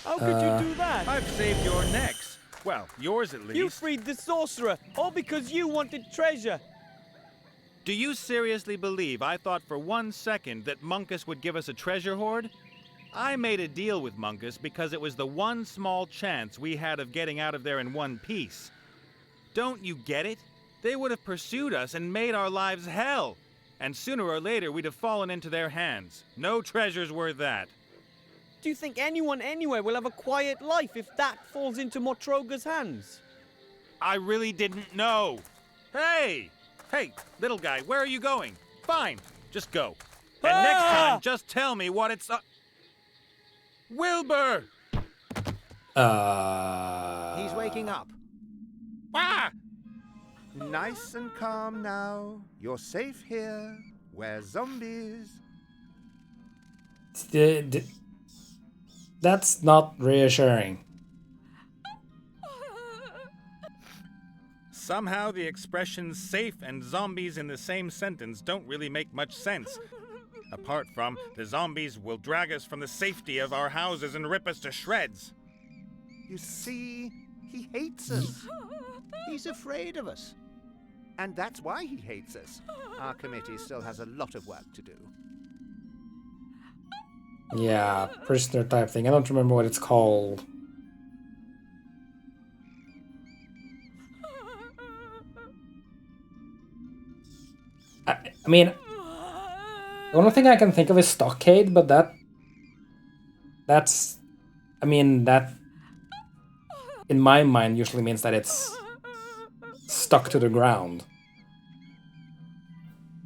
How could you do that? I've saved your necks. Well, yours at least. You freed the sorcerer, all because you wanted treasure. Do you seriously believe I thought for 1 second that Munkus would give us a treasure hoard? I made a deal with Munkus because it was the one small chance we had of getting out of there in one piece. Don't you get it? They would have pursued us and made our lives hell. And sooner or later we'd have fallen into their hands. No treasure's worth that. Do you think anyone anywhere will have a quiet life if that falls into Motroga's hands? I really didn't know. Hey! Hey, little guy, where are you going? Fine, just go. And next time, just tell me what it's... Wilbur! He's waking up. Ah! Nice and calm now. You're safe here. We're zombies. That's not reassuring. Somehow the expressions safe and zombies in the same sentence don't really make much sense. Apart from, the zombies will drag us from the safety of our houses and rip us to shreds. You see, he hates us. He's afraid of us. And that's why he hates us. Our committee still has a lot of work to do. Yeah, prisoner type thing. I don't remember what it's called. I mean, the only thing I can think of is stockade, but that's, I mean, that in my mind usually means that it's stuck to the ground.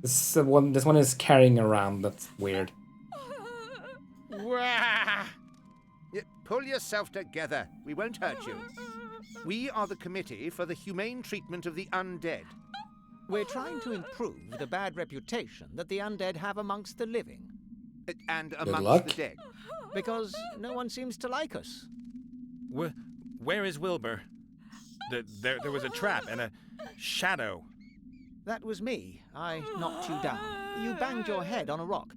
This one is carrying around. That's weird. Pull yourself together. We won't hurt you. We are the Committee for the Humane Treatment of the Undead. We're trying to improve the bad reputation that the undead have amongst the living. And luck. amongst the dead. Because no one seems to like us. Where is Wilbur? There was a trap and a shadow. That was me. I knocked you down. You banged your head on a rock.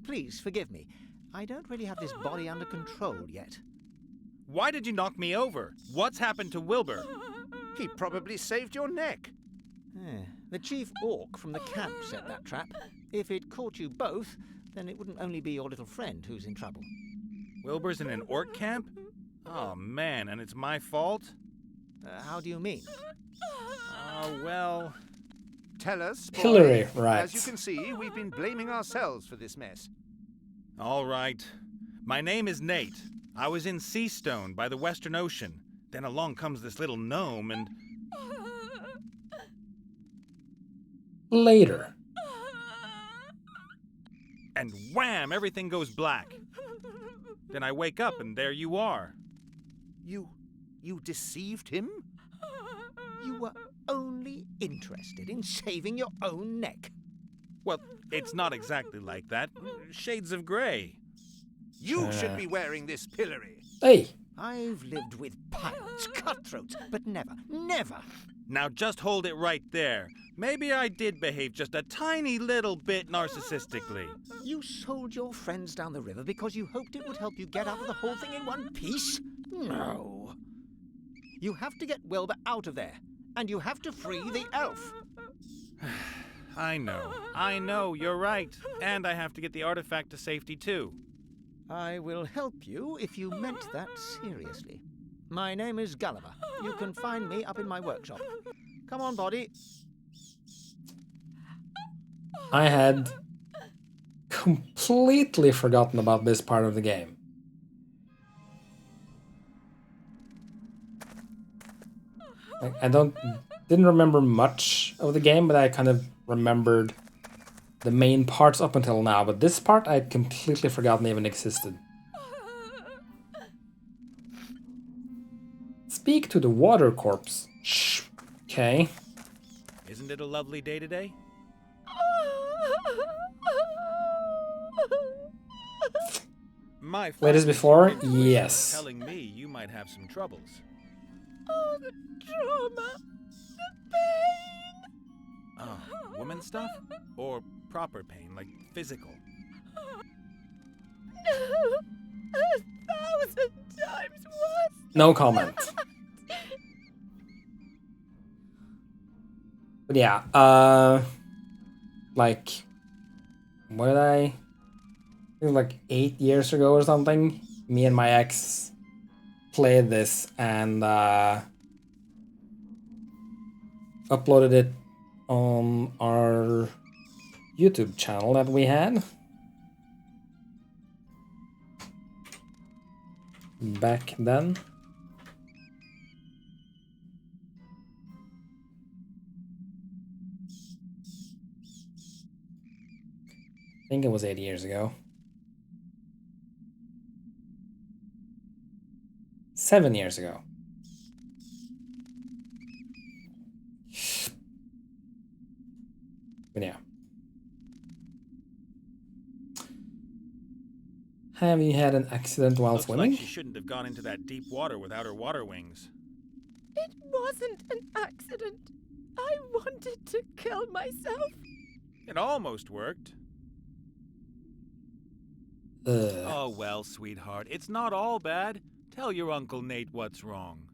Please forgive me. I don't really have this body under control yet. Why did you knock me over? What's happened to Wilbur? He probably saved your neck. The chief orc from the camp set that trap. If it caught you both, then it wouldn't only be your little friend who's in trouble. Wilbur's in an orc camp? Oh man, and it's my fault? How do you mean? Well... Tell us, boy. Hillary, right. As you can see, we've been blaming ourselves for this mess. All right. My name is Nate. I was in Seastone by the Western Ocean. Then along comes this little gnome and... Later. And wham! Everything goes black. Then I wake up and there you are. You deceived him? You were only interested in saving your own neck. Well, it's not exactly like that. Shades of grey. You should be wearing this pillory. Hey! I've lived with pirates, cutthroats, but never, Now just hold it right there. Maybe I did behave just a tiny little bit narcissistically. You sold your friends down the river because you hoped it would help you get out of the whole thing in one piece? No. You have to get Wilbur out of there, and you have to free the elf. I know, you're right. And I have to get the artifact to safety too. I will help you if you meant that seriously. My name is Gulliver. You can find me up in my workshop. Come on, body. I had completely forgotten about this part of the game. I didn't remember much of the game, but I kind of remembered the main parts up until now. But this part I'd completely forgotten even existed. Speak to the water corpse. Shh. Okay. Isn't it a lovely day today? My Wait, is before? Yes. Telling me you might have some troubles. Oh, the trauma, the pain. Oh, woman stuff? Or proper pain, like physical? 1,000 times worse. No comment. But yeah, like, what did I think like 8 years ago or something? Me and my ex played this and uploaded it on our YouTube channel that we had back then. I think it was 8 years ago. 7 years ago. But yeah. Have you had an accident while Looks swimming? like she shouldn't have gone into that deep water without her water wings. It wasn't an accident. I wanted to kill myself. It almost worked. Oh well, sweetheart, it's not all bad. Tell your Uncle Nate what's wrong.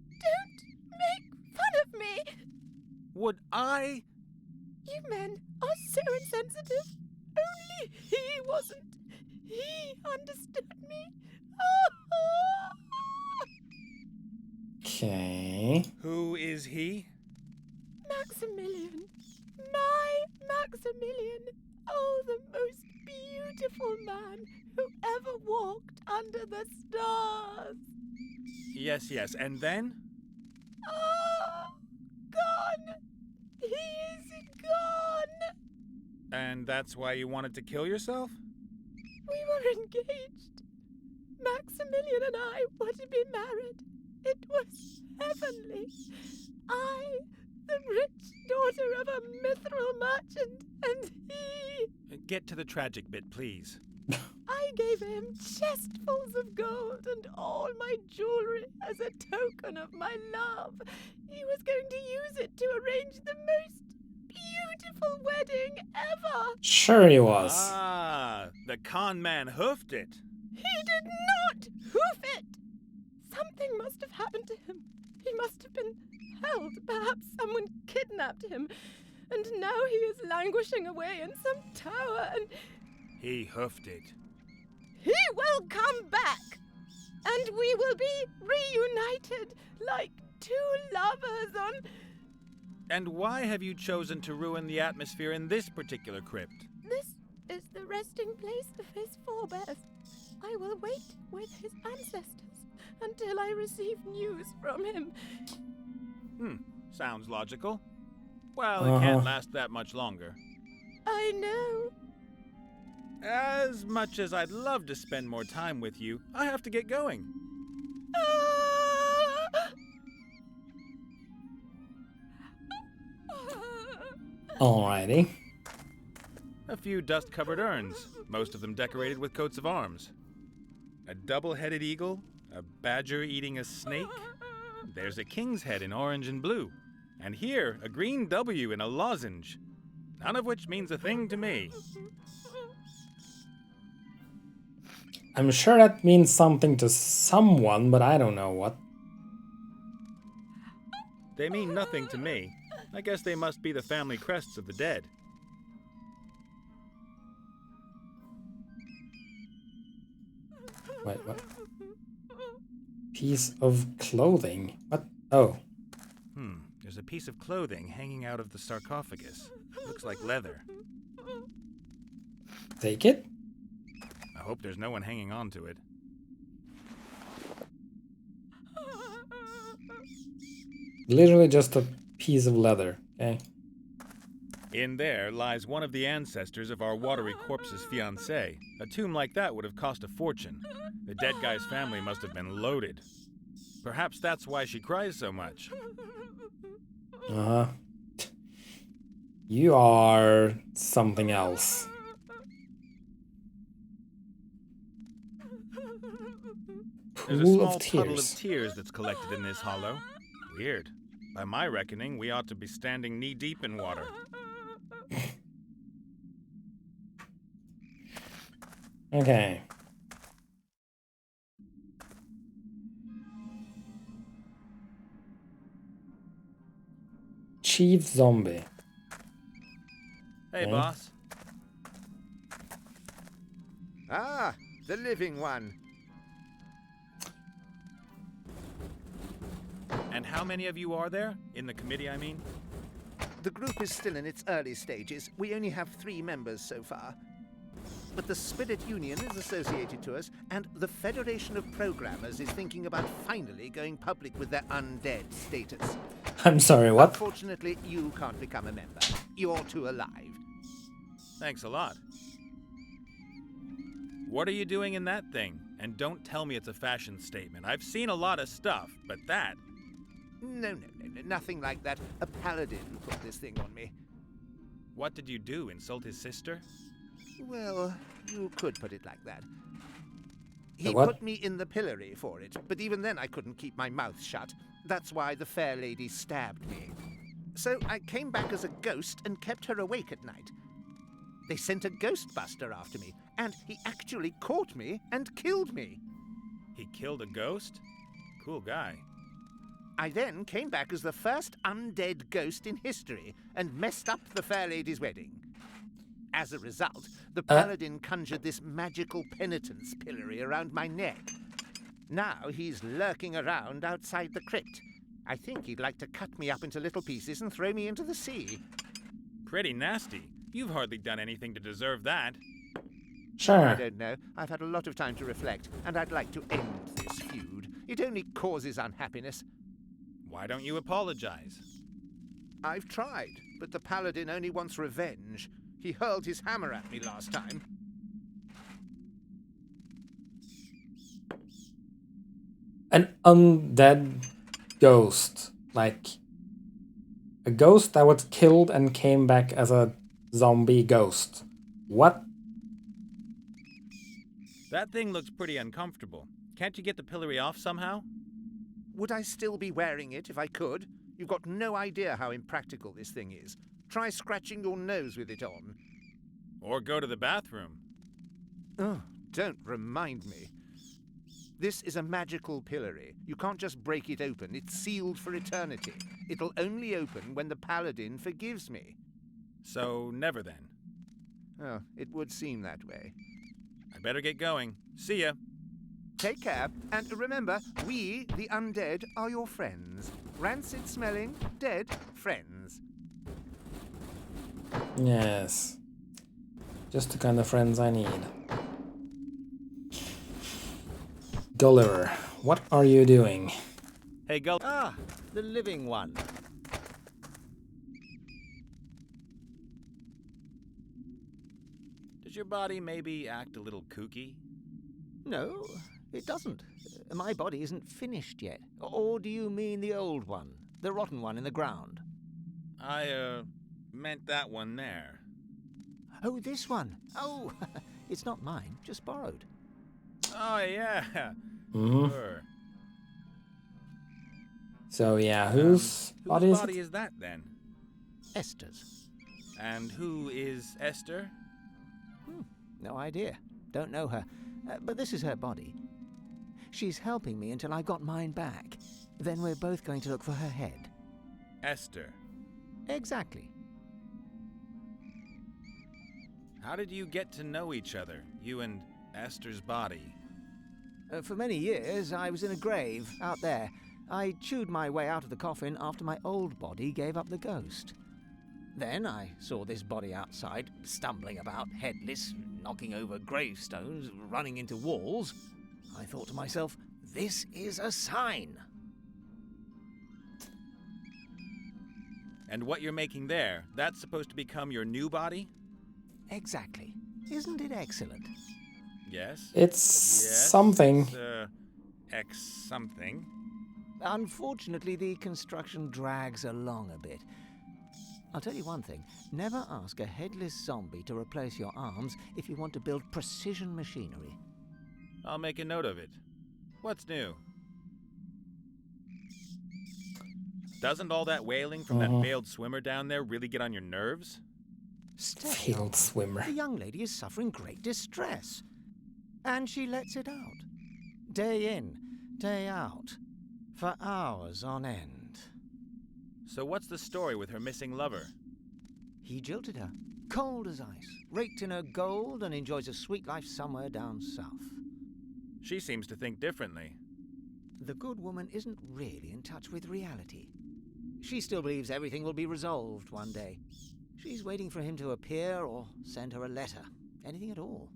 Don't make fun of me. Would I? You men are so insensitive. Only he wasn't. He understood me. Okay. Who is he? Maximilian. My Maximilian. Oh, the most beautiful man who ever walked under the stars. Yes, and then? Oh, gone. He is gone. And that's why you wanted to kill yourself? We were engaged. Maximilian and I were to be married. It was heavenly. I, the rich daughter of a mithril merchant, and he... Get to the tragic bit, please. I gave him chestfuls of gold and all my jewelry as a token of my love. He was going to use it to arrange the most beautiful wedding ever. Sure he was. Ah, the con man hoofed it. He did not hoof it. Something must have happened to him. He must have been held. Perhaps someone kidnapped him. And now he is languishing away in some tower and... He hoofed it. He will come back. And we will be reunited like two lovers on... And why have you chosen to ruin the atmosphere in this particular crypt? This is the resting place of his forebears. I will wait with his ancestors until I receive news from him. Sounds logical. Well, it can't last that much longer. I know. As much as I'd love to spend more time with you, I have to get going. Alrighty. A few dust-covered urns, most of them decorated with coats of arms. A double-headed eagle, a badger eating a snake. There's a king's head in orange and blue. And here, a green W in a lozenge. None of which means a thing to me. I'm sure that means something to someone, but I don't know what. They mean nothing to me. I guess they must be the family crests of the dead. Wait, what? Piece of clothing? What? Oh. There's a piece of clothing hanging out of the sarcophagus. Looks like leather. Take it? I hope there's no one hanging on to it. Literally just a piece of leather, okay? In there lies one of the ancestors of our watery corpse's fiancé. A tomb like that would have cost a fortune. The dead guy's family must have been loaded. Perhaps that's why she cries so much. Uh-huh. You are something else. There's a Pool small of puddle tears. of tears that's collected in this hollow. Weird. By my reckoning, we ought to be standing knee-deep in water. Okay. chief zombie. Hey, Okay. boss. Ah, the living one. And how many of you are there? In the committee, I mean? The group is still in its early stages. We only have 3 members so far. But the Spirit Union is associated to us, and the Federation of Programmers is thinking about finally going public with their undead status. I'm sorry, what? Unfortunately, you can't become a member. You're too alive. Thanks a lot. What are you doing in that thing? And don't tell me it's a fashion statement. I've seen a lot of stuff, but that... No, nothing like that. A paladin put this thing on me. What did you do? Insult his sister? Well, you could put it like that. He what? put me in the pillory for it, but even then I couldn't keep my mouth shut. That's why the fair lady stabbed me. So I came back as a ghost and kept her awake at night. They sent a ghostbuster after me, and he actually caught me and killed me. He killed a ghost? Cool guy. I then came back as the first undead ghost in history and messed up the fair lady's wedding. As a result, the paladin conjured this magical penitence pillory around my neck. Now he's lurking around outside the crypt. I think he'd like to cut me up into little pieces and throw me into the sea. Pretty nasty. You've hardly done anything to deserve that. I Sure. don't know. I've had a lot of time to reflect, and I'd like to end this feud. It only causes unhappiness. Why don't you apologize? I've tried, but the paladin only wants revenge. He hurled his hammer at me last time. An undead ghost. Like a ghost that was killed and came back as a zombie ghost. What? That thing looks pretty uncomfortable. Can't you get the pillory off somehow? Would I still be wearing it if I could? You've got no idea how impractical this thing is. Try scratching your nose with it on. Or go to the bathroom? Oh, don't remind me. This is a magical pillory. You can't just break it open. It's sealed for eternity. It'll only open when the paladin forgives me. So, never then. Oh, it would seem that way. I better get going. See ya. Take care, and remember, we, the undead, are your friends. Rancid-smelling, dead friends. Yes. Just the kind of friends I need. Gulliver, what are you doing? Hey, Gull. Ah, the living one. Does your body maybe act a little kooky? No, it doesn't. My body isn't finished yet. Or do you mean the old one? The rotten one in the ground? I, meant that one there. Oh, this one. Oh, it's not mine, just borrowed. Oh, yeah. Mm-hmm. Sure. So yeah, whose body Whose is body it? is that, then? Esther's. And who is Esther? No idea. Don't know her. But this is her body. She's helping me until I got mine back. Then we're both going to look for her head. Esther. Exactly. How did you get to know each other, you and Esther's body? For many years, I was in a grave out there. I chewed my way out of the coffin after my old body gave up the ghost. Then I saw this body outside, stumbling about, headless, knocking over gravestones, running into walls. I thought to myself, this is a sign. And what you're making there, that's supposed to become your new body? Exactly. Isn't it excellent? Yes. It's Yes. something. X something. Unfortunately, the construction drags along a bit. I'll tell you one thing. Never ask a headless zombie to replace your arms if you want to build precision machinery. I'll make a note of it. What's new? Doesn't all that wailing from that failed swimmer down there really get on your nerves? Stay. Field swimmer. The young lady is suffering great distress. And she lets it out. Day in, day out. For hours on end. So what's the story with her missing lover? He jilted her, cold as ice, raked in her gold, and enjoys a sweet life somewhere down south. She seems to think differently. The good woman isn't really in touch with reality. She still believes everything will be resolved one day. She's waiting for him to appear or send her a letter. Anything at all.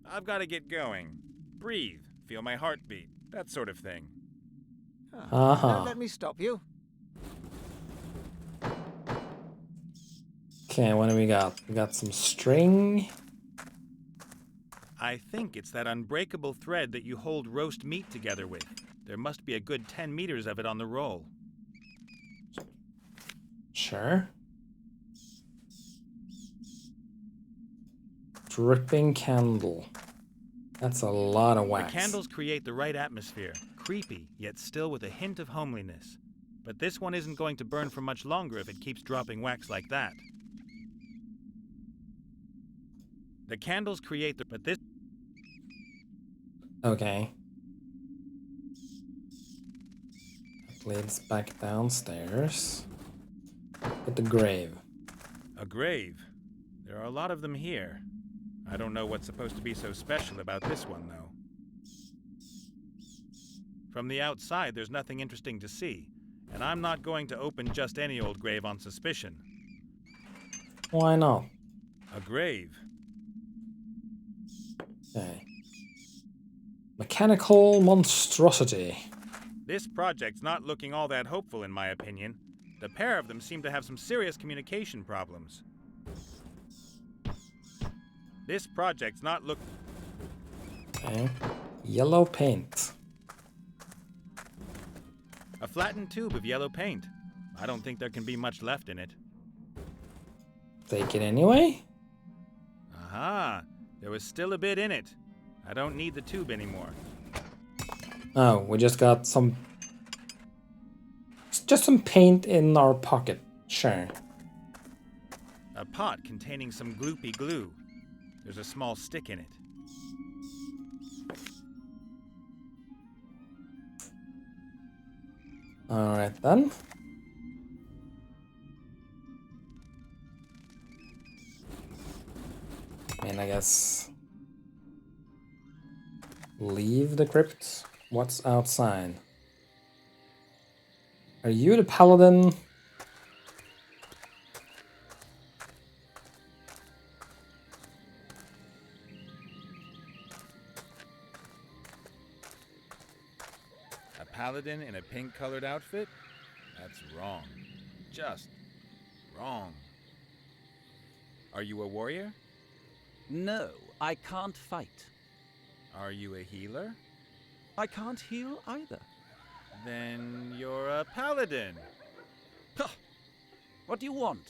I've got to get going. Breathe, feel my heartbeat, that sort of thing. Don't let me stop you. Okay, what do we got? We got some string. I think it's that unbreakable thread that you hold roast meat together with. There must be a good 10 meters of it on the roll. Sure. Dripping candle. That's a lot of wax. The candles create the right atmosphere. Creepy, yet still with a hint of homeliness. But this one isn't going to burn for much longer if it keeps dropping wax like that. The candles create the... but this... Okay. That leads back downstairs. At the grave. A grave. There are a lot of them here. I don't know what's supposed to be so special about this one, though. From the outside, there's nothing interesting to see, and I'm not going to open just any old grave on suspicion. Why not? A grave. Okay. Mechanical monstrosity. This project's not looking all that hopeful, in my opinion. The pair of them seem to have some serious communication problems. This project's not look... Okay. Yellow paint. A flattened tube of yellow paint. I don't think there can be much left in it. Take it anyway? Aha! There was still a bit in it. I don't need the tube anymore. Oh, we just got some... just some paint in our pocket. Sure. A pot containing some gloopy glue. There's a small stick in it. Alright then. I mean, I guess... leave the crypt. What's outside? Are you the paladin? A paladin in a pink-colored outfit? That's wrong. Just wrong. Are you a warrior? No, I can't fight. Are you a healer? I can't heal either. Then you're a paladin. Huh. What do you want?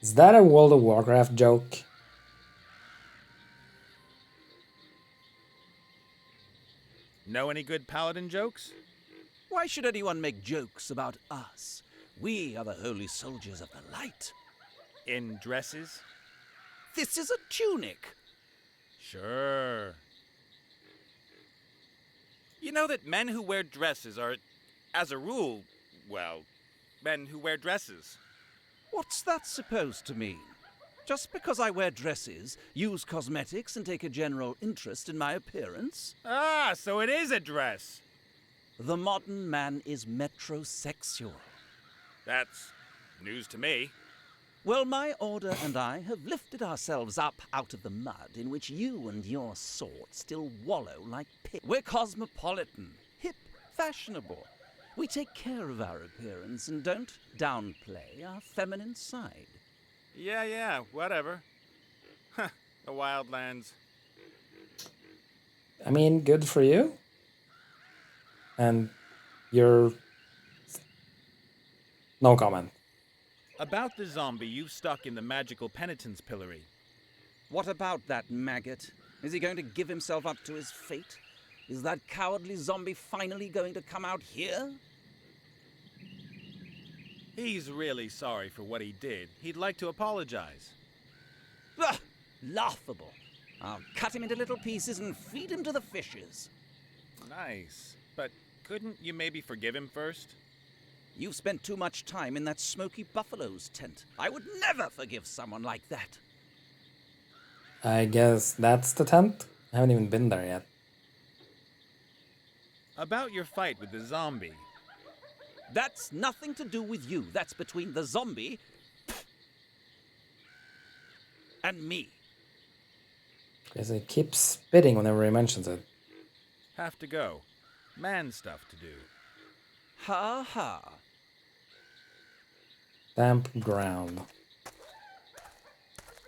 Is that a World of Warcraft joke? Know any good paladin jokes? Why should anyone make jokes about us? We are the holy soldiers of the light. In dresses? This is a tunic. Sure. You know that men who wear dresses are, as a rule, well, men who wear dresses. What's that supposed to mean? Just because I wear dresses, use cosmetics, and take a general interest in my appearance? Ah, so it is a dress. The modern man is metrosexual. That's news to me. Well, my order and I have lifted ourselves up out of the mud in which you and your sort still wallow like pigs. We're cosmopolitan, hip, fashionable. We take care of our appearance and don't downplay our feminine side. Yeah, whatever. Huh, the wildlands. I mean, good for you. And you're... no comment. About the zombie you've stuck in the magical penitence pillory. What about that maggot? Is he going to give himself up to his fate? Is that cowardly zombie finally going to come out here? He's really sorry for what he did. He'd like to apologize. Ugh, laughable. I'll cut him into little pieces and feed him to the fishes. Nice. But couldn't you maybe forgive him first? You've spent too much time in that smoky buffalo's tent. I would never forgive someone like that. I guess that's the tent? I haven't even been there yet. About your fight with the zombie. That's nothing to do with you. That's between the zombie and me. Because he keeps spitting whenever he mentions it. Have to go. Man stuff to do. Ha ha. Damp ground.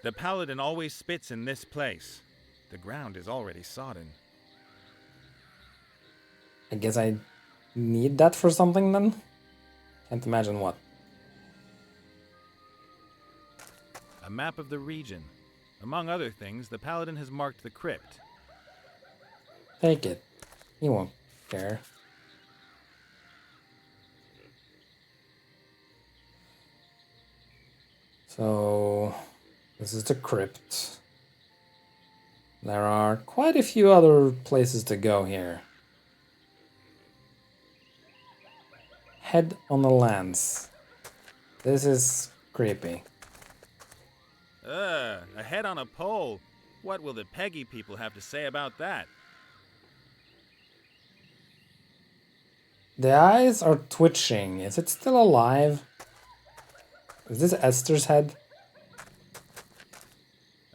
The paladin always spits in this place. The ground is already sodden. I guess I need that for something then? Can't imagine what. A map of the region. Among other things, the paladin has marked the crypt. Take it. He won't care. So, this is the crypt. There are quite a few other places to go here. Head on the lance. This is creepy. A head on a pole. What will the Peggy people have to say about that? The eyes are twitching. Is it still alive? Is this Esther's head?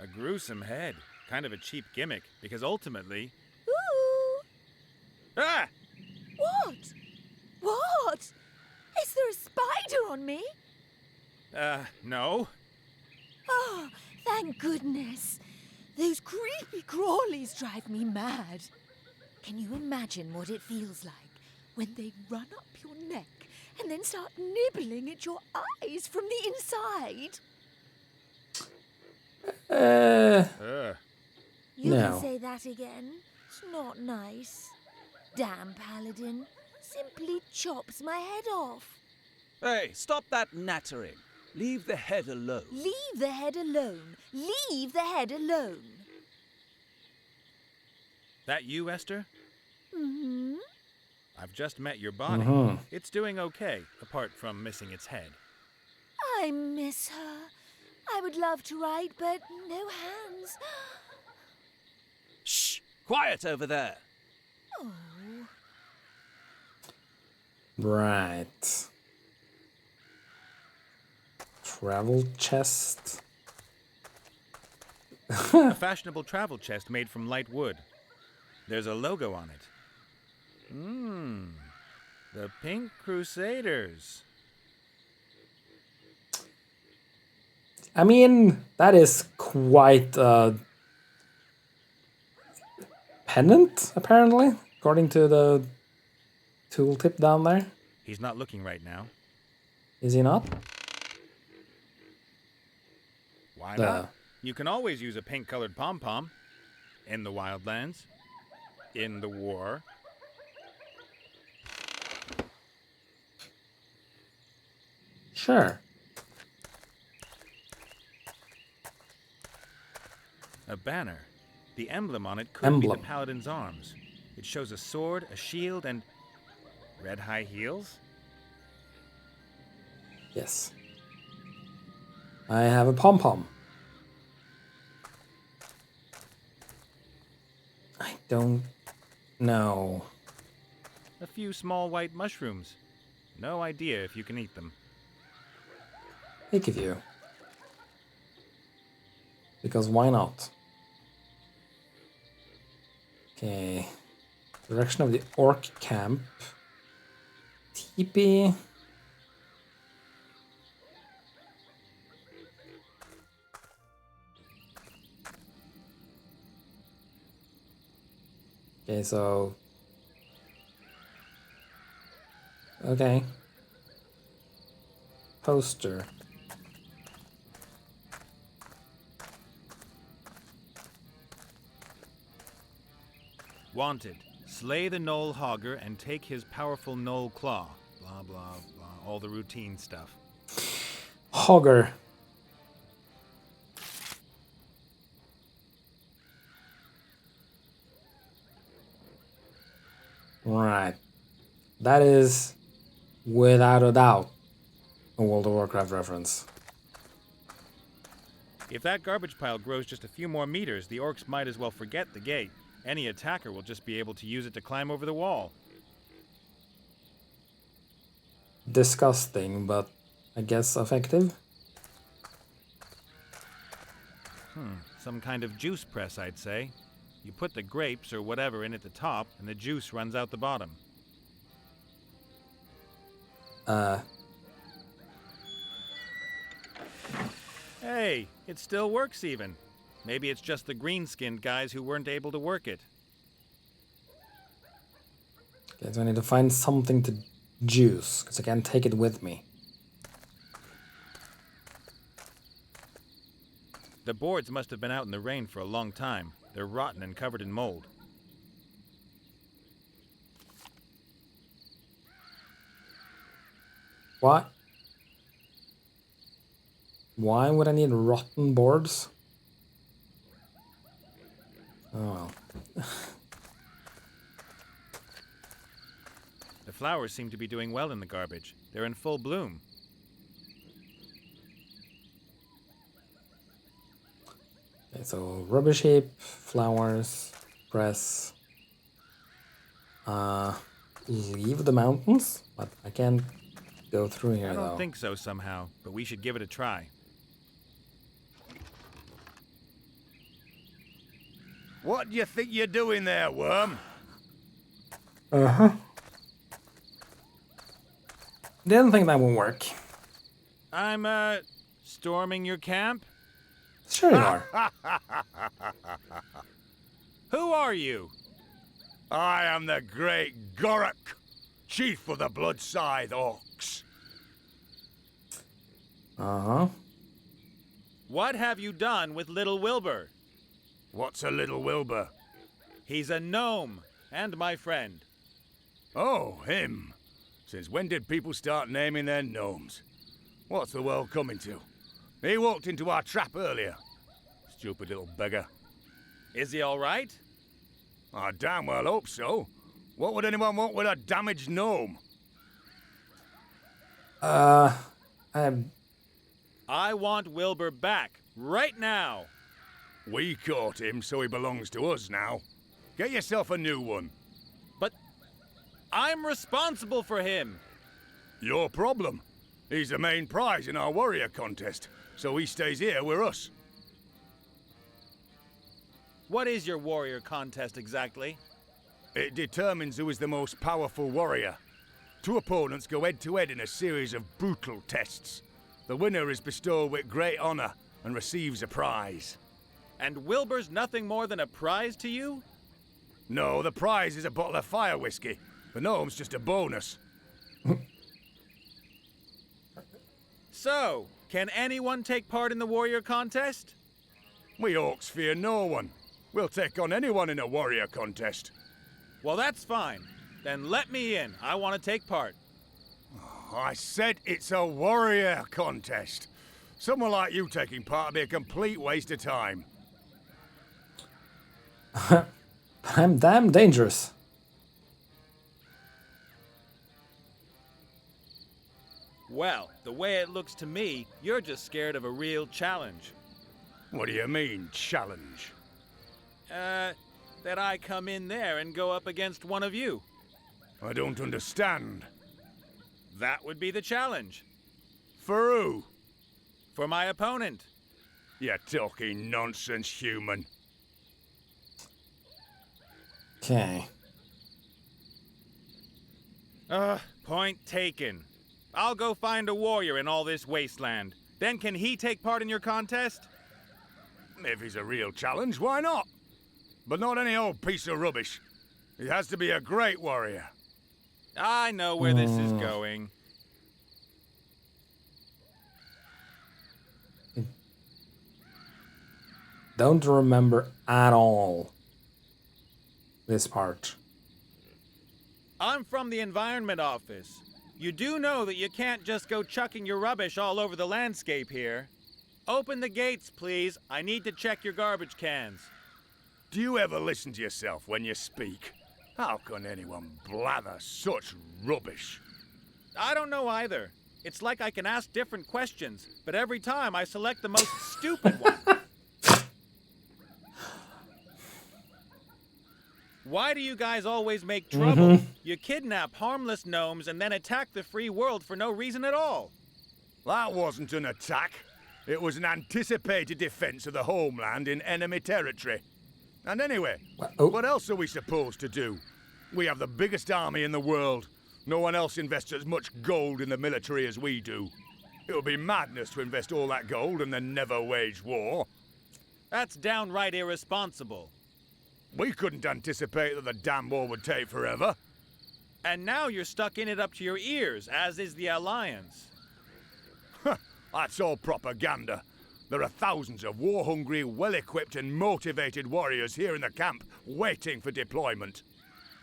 A gruesome head. Kind of a cheap gimmick, because ultimately... Ooh! Ah! What? What? Is there a spider on me? No. Oh, thank goodness. Those creepy crawlies drive me mad. Can you imagine what it feels like when they run up your neck and then start nibbling at your eyes from the inside? You No. can say that again. It's not nice. Damn paladin. Simply chops my head off. Hey, stop that nattering. Leave the head alone. Leave the head alone. Leave the head alone. That you, Esther? Mm-hmm. I've just met your body. Mhm. It's doing okay, apart from missing its head. I miss her. I would love to write, but no hands. Shh! Quiet over there. Oh. Right. Travel chest. A fashionable travel chest made from light wood. There's a logo on it. The Pink Crusaders. I mean, that is quite a pennant, apparently, according to the tooltip down there. He's not looking right now. Is he not? Why not? You can always use a pink-colored pom-pom. In the wildlands. In the war. Sure. A banner. The emblem on it could be Emblem. the paladin's arms. It shows a sword, a shield, and red high heels? Yes. I have a pom-pom. I don't know. A few small white mushrooms. No idea if you can eat them. Think of you. Because why not? Okay. Direction of the orc camp. Teepee. Okay, so... Okay. Poster. Wanted. Slay the Knoll Hogger and take his powerful Knoll Claw. Blah, blah, blah. All the routine stuff. Hogger. That is, without a doubt, a World of Warcraft reference. If that garbage pile grows just a few more meters, the orcs might as well forget the gate. Any attacker will just be able to use it to climb over the wall. Disgusting, but I guess effective. Some kind of juice press, I'd say. You put the grapes or whatever in at the top, and the juice runs out the bottom. Hey, it still works even. Maybe it's just the green-skinned guys who weren't able to work it. Okay, so I need to find something to juice, because I can't take it with me. The boards must have been out in the rain for a long time. They're rotten and covered in mold. What? Why would I need rotten boards? Oh well. The flowers seem to be doing well in the garbage. They're in full bloom. Okay, so rubbish heap, flowers, press. Leave the mountains? But I can't go through here I though. don't think so somehow, but we should give it a try. What do you think you're doing there, worm? Uh-huh. Didn't think that would work. I'm, storming your camp? Sure you are. Who are you? I am the great Gorok, chief of the Blood Scythe Orcs. Uh-huh. What have you done with little Wilbur? What's a little Wilbur? He's a gnome, and my friend. Oh, him. Since when did people start naming their gnomes? What's the world coming to? He walked into our trap earlier. Stupid little beggar. Is he all right? I damn well hope so. What would anyone want with a damaged gnome? I want Wilbur back, right now. We caught him, so he belongs to us now. Get yourself a new one. But I'm responsible for him. Your problem. He's the main prize in our warrior contest, so he stays here with us. What is your warrior contest exactly? It determines who is the most powerful warrior. Two opponents go head-to-head in a series of brutal tests. The winner is bestowed with great honor and receives a prize. And Wilbur's nothing more than a prize to you? No, the prize is a bottle of fire whiskey. The gnome's just a bonus. So, can anyone take part in the warrior contest? We orcs fear no one. We'll take on anyone in a warrior contest. Well, that's fine. Then let me in. I want to take part. I said it's a warrior contest. Someone like you taking part would be a complete waste of time. I'm damn dangerous. Well, the way it looks to me, you're just scared of a real challenge. What do you mean, challenge? That I come in there and go up against one of you. I don't understand. That would be the challenge. For who? For my opponent. You're talking nonsense, human. Okay. Point taken. I'll go find a warrior in all this wasteland. Then can he take part in your contest? If he's a real challenge, why not? But not any old piece of rubbish. He has to be a great warrior. I know where this is going. Don't remember at all this part. I'm from the Environment Office. You do know that you can't just go chucking your rubbish all over the landscape here. Open the gates, please. I need to check your garbage cans. Do you ever listen to yourself when you speak? How can anyone blather such rubbish? I don't know either. It's like I can ask different questions, but every time I select the most stupid one. Why do you guys always make trouble? You kidnap harmless gnomes and then attack the free world for no reason at all. That wasn't an attack. It was an anticipated defense of the homeland in enemy territory. And anyway, what else are we supposed to do? We have the biggest army in the world. No one else invests as much gold in the military as we do. It would be madness to invest all that gold and then never wage war. That's downright irresponsible. We couldn't anticipate that the damn war would take forever. And now you're stuck in it up to your ears, as is the Alliance. That's all propaganda. There are thousands of war-hungry, well-equipped and motivated warriors here in the camp, waiting for deployment.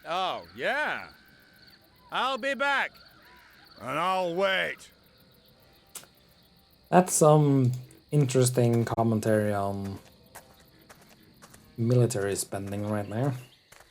Oh, yeah. I'll be back. And I'll wait. That's some interesting commentary on military spending right there.